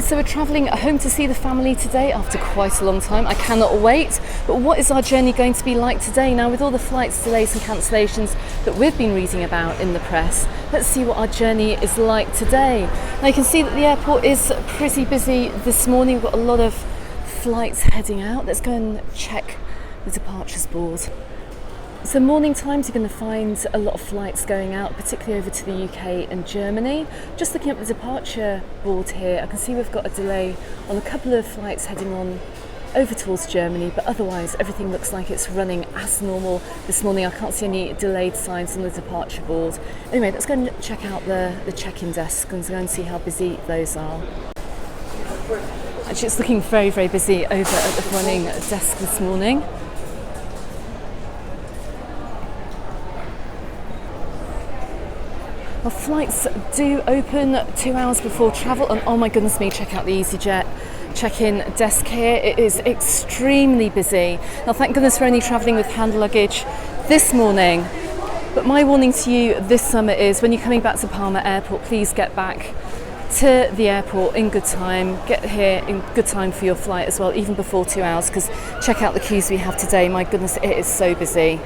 So we're travelling home to see the family today after quite a long time. I cannot wait. But what is our journey going to be like today? Now, with all the flights, delays and cancellations that we've been reading about in the press, let's see what our journey is like today. Now, you can see that the airport is pretty busy this morning. We've got a lot of flights heading out. Let's go and check the departures board. So morning times, you're going to find a lot of flights going out, particularly over to the UK and Germany. Just looking at the departure board here, I can see we've got a delay on a couple of flights heading on over towards Germany, but otherwise everything looks like it's running as normal this morning. I can't see any delayed signs on the departure board. Anyway, let's go and check out the check-in desk and go and see how busy those are. Actually, it's looking very, very busy over at the running desk this morning. Well, flights do open 2 hours before travel, and oh my goodness me, check out the EasyJet check-in desk here. It is extremely busy. Now, thank goodness we're only travelling with hand luggage this morning, but my warning to you this summer is when you're coming back to Palma Airport, please get back to the airport in good time, get here in good time for your flight as well, even before 2 hours, because check out the queues we have today. My goodness, it is so busy.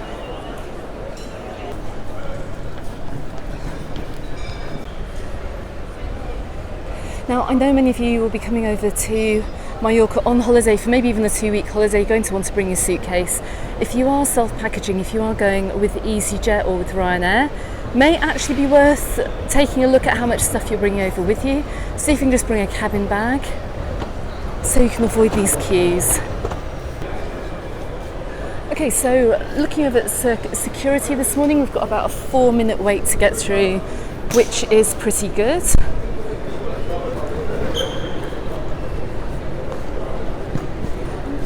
Now, I know many of you will be coming over to Mallorca on holiday for maybe even a 2-week holiday. You're going to want to bring your suitcase. If you are self-packaging, if you are going with EasyJet or with Ryanair, may actually be worth taking a look at how much stuff you're bringing over with you. See if you can just bring a cabin bag so you can avoid these queues. Okay, so looking over at security this morning, we've got about a 4-minute wait to get through, which is pretty good.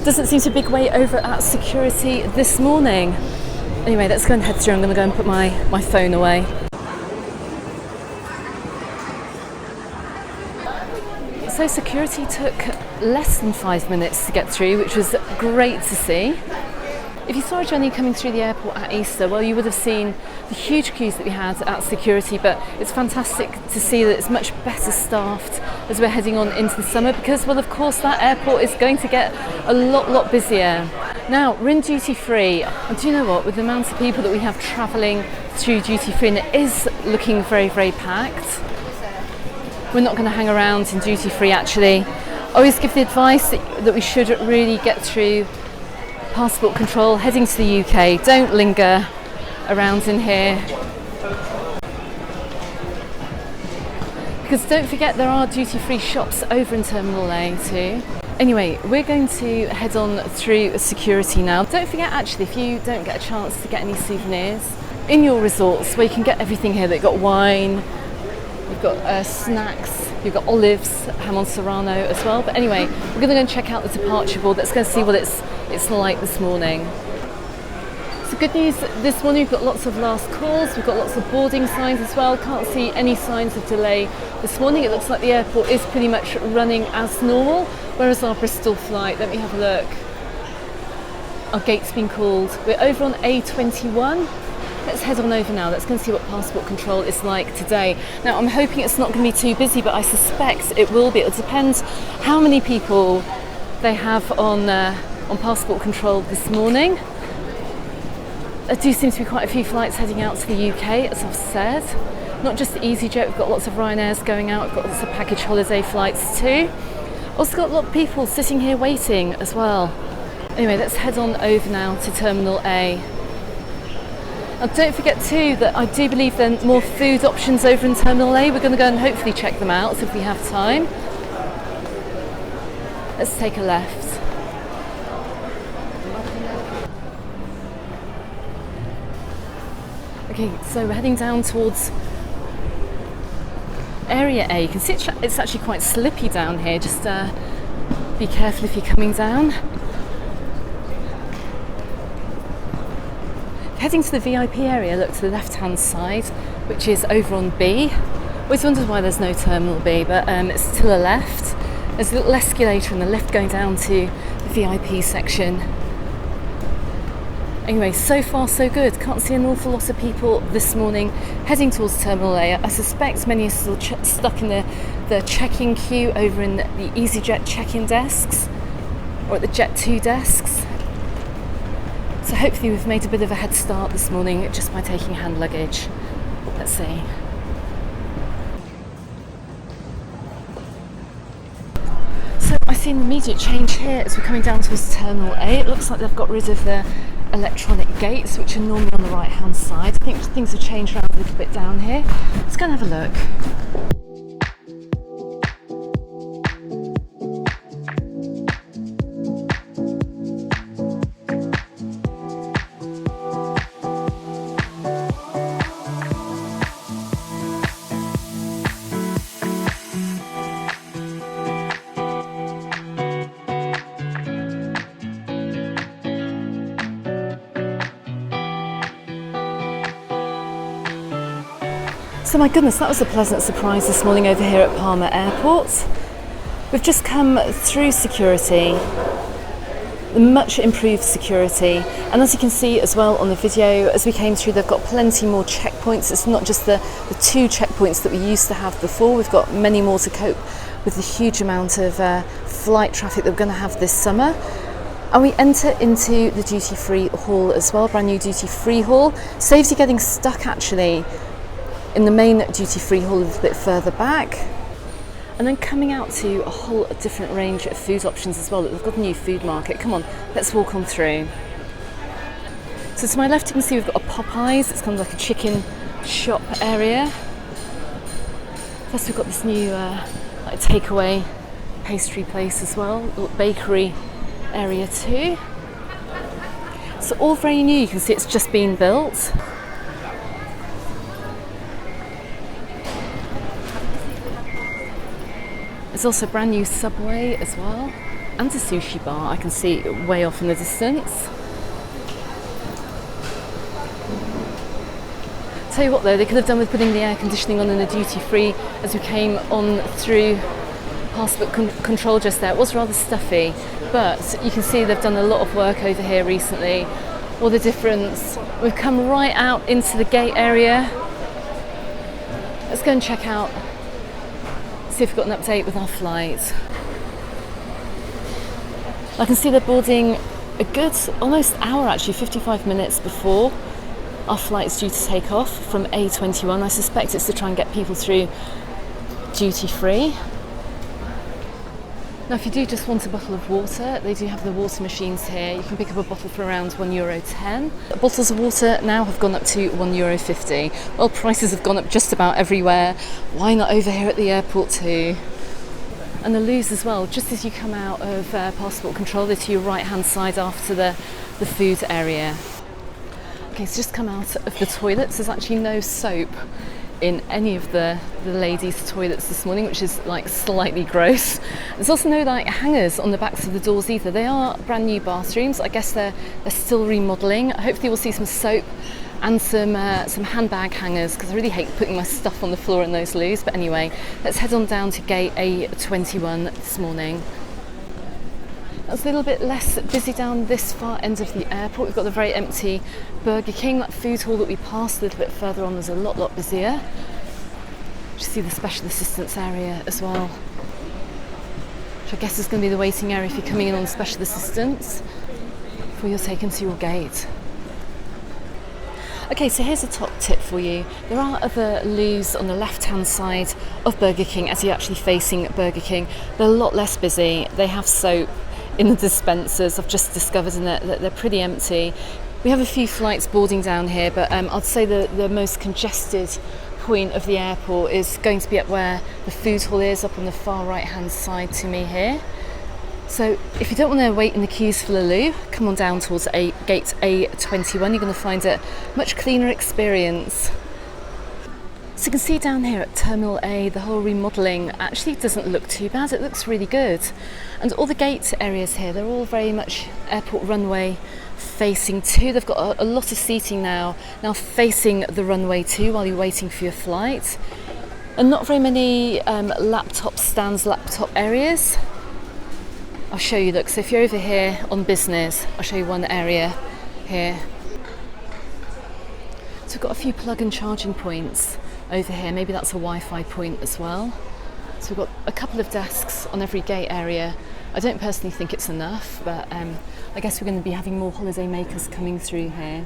Doesn't seem to be a big wait over at security this morning. Anyway, let's go and head through. I'm going to go and put my phone away. So security took less than 5 minutes to get through, which was great to see. If you saw a journey coming through the airport at Easter, well, you would have seen the huge queues that we had at security, but it's fantastic to see that it's much better staffed as we're heading on into the summer because, well, of course, that airport is going to get a lot busier. Now, we're in duty free, and do you know what? With the amount of people that we have travelling through duty free, and it is looking very, very packed. We're not going to hang around in duty free, actually. I always give the advice that we should really get through passport control heading to the UK. Don't linger around in here, because don't forget there are duty-free shops over in Terminal A too. Anyway, we're going to head on through security now. Don't forget, actually, if you don't get a chance to get any souvenirs in your resorts, where you can get everything here. They've got wine, you've got snacks, you've got olives, ham on serrano as well. But anyway, we're going to go and check out the departure board. Let's go and see what it's like this morning. So good news this morning, we've got lots of last calls, we've got lots of boarding signs as well. Can't see any signs of delay this morning. It looks like the airport is pretty much running as normal, whereas our Bristol flight, let me have a look, our gate's been called. We're over on A21. Let's head on over now. Let's go and see what passport control is like today. Now, I'm hoping it's not going to be too busy, but I suspect it will be. It depends how many people they have on passport control this morning. There do seem to be quite a few flights heading out to the UK, as I've said. Not just the EasyJet, we've got lots of Ryanairs going out, we've got lots of package holiday flights too. Also got a lot of people sitting here waiting as well. Anyway, let's head on over now to Terminal A. And don't forget too that I do believe there are more food options over in Terminal A. We're going to go and hopefully check them out if we have time. Let's take a left. Okay, so we're heading down towards Area A. You can see it's actually quite slippy down here. Just be careful if you're coming down. Heading to the VIP area, look to the left-hand side, which is over on B. Always wondered why there's no Terminal B, but it's to the left. There's a little escalator and a lift going down to the VIP section. Anyway, so far so good. Can't see an awful lot of people this morning heading towards Terminal A. I suspect many are still stuck in the check-in queue over in the EasyJet check-in desks or at the Jet2 desks. So hopefully we've made a bit of a head start this morning just by taking hand luggage. Let's see. So I see an immediate change here as we're coming down towards Terminal A. It looks like they've got rid of the electronic gates, which are normally on the right hand side. I think things have changed around a little bit down here. Let's go and have a look. So my goodness, that was a pleasant surprise this morning over here at Palma Airport. We've just come through security, much improved security, and as you can see as well on the video, as we came through, they've got plenty more checkpoints. It's not just the 2 checkpoints that we used to have before. We've got many more to cope with the huge amount of flight traffic that we're going to have this summer. And we enter into the duty-free hall as well, brand new duty-free hall. Saves you getting stuck actually in the main duty-free hall a little bit further back, and then coming out to a whole different range of food options as well. They've got a new food market. Come on, let's walk on through. So to my left you can see we've got a Popeyes. It's kind of like a chicken shop area. Plus we've got this new like takeaway pastry place as well, a little bakery area too. So all very new. You can see it's just been built. There's also a brand new Subway as well, and a sushi bar I can see way off in the distance. Tell you what though, they could have done with putting the air conditioning on in the duty free as we came on through passport control just there. It was rather stuffy, but you can see they've done a lot of work over here recently. All the difference. We've come right out into the gate area. Let's go and check out, see if we've got an update with our flight. I can see they're boarding a good almost hour actually, 55 minutes before our flight's due to take off from A21. I suspect it's to try and get people through duty free. Now if you do just want a bottle of water, they do have the water machines here. You can pick up a bottle for around €1.10. Bottles of water now have gone up to €1.50. Well, prices have gone up just about everywhere. Why not over here at the airport too? And the loos as well, just as you come out of passport control, they're to your right hand side after the food area. Okay, so just come out of the toilets. There's actually no soap in any of the ladies' toilets this morning, which is like slightly gross. There's also no like hangers on the backs of the doors either. They are brand new bathrooms. I guess they're still remodelling. Hopefully we'll see some soap and some handbag hangers, because I really hate putting my stuff on the floor in those loos. But anyway, let's head on down to gate A21 this morning. It's a little bit less busy down this far end of the airport. We've got the very empty Burger King. That food hall that we passed a little bit further on is a lot busier. You see the special assistance area as well, which I guess is going to be the waiting area if you're coming in on special assistance before you're taken to your gate. Okay, so here's a top tip for you. There are other loos on the left-hand side of Burger King as you're actually facing Burger King. They're a lot less busy. They have soap in the dispensers, I've just discovered, and they're pretty empty. We have a few flights boarding down here, but I'd say the most congested point of the airport is going to be up where the food hall is, up on the far right hand side to me here. So if you don't want to wait in the queues for the loo, come on down towards gate A21. You're going to find a much cleaner experience. So you can see down here at Terminal A, the whole remodelling actually doesn't look too bad. It looks really good. And all the gate areas here, they're all very much airport runway facing too. They've got a lot of seating now facing the runway too while you're waiting for your flight. And not very many laptop stands, laptop areas. I'll show you, look, so if you're over here on business, I'll show you one area here. So we've got a few plug and charging points over here. Maybe that's a Wi-Fi point as well. So we've got a couple of desks on every gate area. I don't personally think it's enough, but I guess we're going to be having more holiday makers coming through here.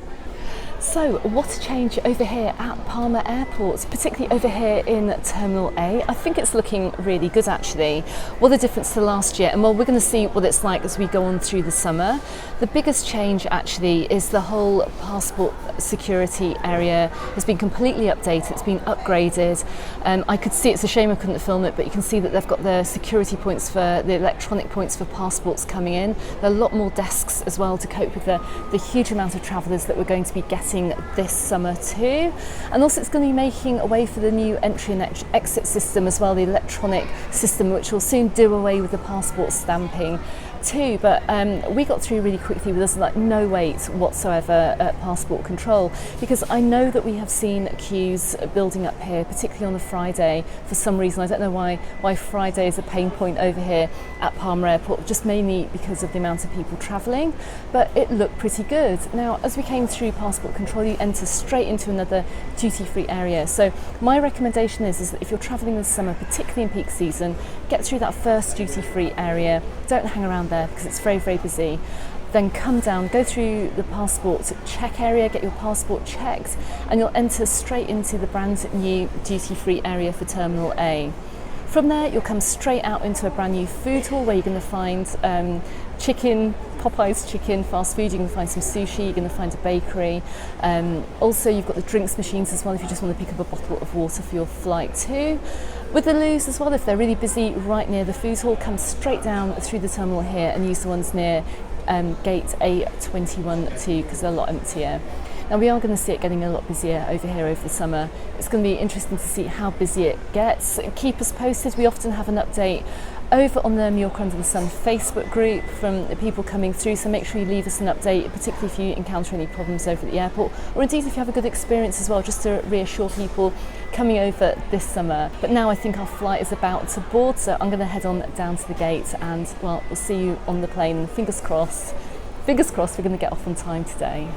So what a change over here at Palma Airport, particularly over here in Terminal A. I think it's looking really good actually. What a difference to last year, and well, we're going to see what it's like as we go on through the summer. The biggest change actually is the whole passport security area has been completely updated, it's been upgraded. I could see, it's a shame I couldn't film it, but you can see that they've got the security points for the electronic points for passports coming in. There are a lot more desks as well to cope with the huge amount of travellers that we're going to be getting this summer too. And also it's going to be making a way for the new entry and exit system as well, the electronic system, which will soon do away with the passport stamping too. But we got through really quickly with us, like no wait whatsoever at passport control, because I know that we have seen queues building up here, particularly on the Friday for some reason. I don't know why Friday is a pain point over here at Palma Airport, just mainly because of the amount of people travelling, but it looked pretty good. Now as we came through passport control, you enter straight into another duty-free area. So my recommendation is that if you're travelling this summer, particularly in peak season, get through that first duty-free area, don't hang around there because it's very, very busy. Then come down, go through the passport check area, get your passport checked, and you'll enter straight into the brand new duty-free area for Terminal A. From there, you'll come straight out into a brand new food hall where you're going to find chicken, Popeye's chicken, fast food. You're going to find some sushi, you're going to find a bakery. Also, you've got the drinks machines as well if you just want to pick up a bottle of water for your flight too. With the loos as well, if they're really busy right near the food hall, come straight down through the terminal here and use the ones near gate A21 too, because they're a lot emptier. Now we are going to see it getting a lot busier over here over the summer. It's going to be interesting to see how busy it gets. Keep us posted. We often have an update over on the Mallorca Under the Sun Facebook group from the people coming through, so make sure you leave us an update, particularly if you encounter any problems over at the airport, or indeed if you have a good experience as well, just to reassure people coming over this summer. But now I think our flight is about to board, so I'm going to head on down to the gate and, well, we'll see you on the plane. Fingers crossed we're going to get off on time today.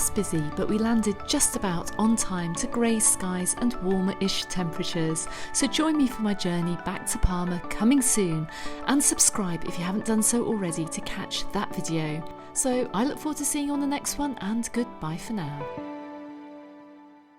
was busy, but we landed just about on time to grey skies and warmer-ish temperatures. So join me for my journey back to Palma coming soon, and subscribe if you haven't done so already to catch that video. So I look forward to seeing you on the next one, and goodbye for now.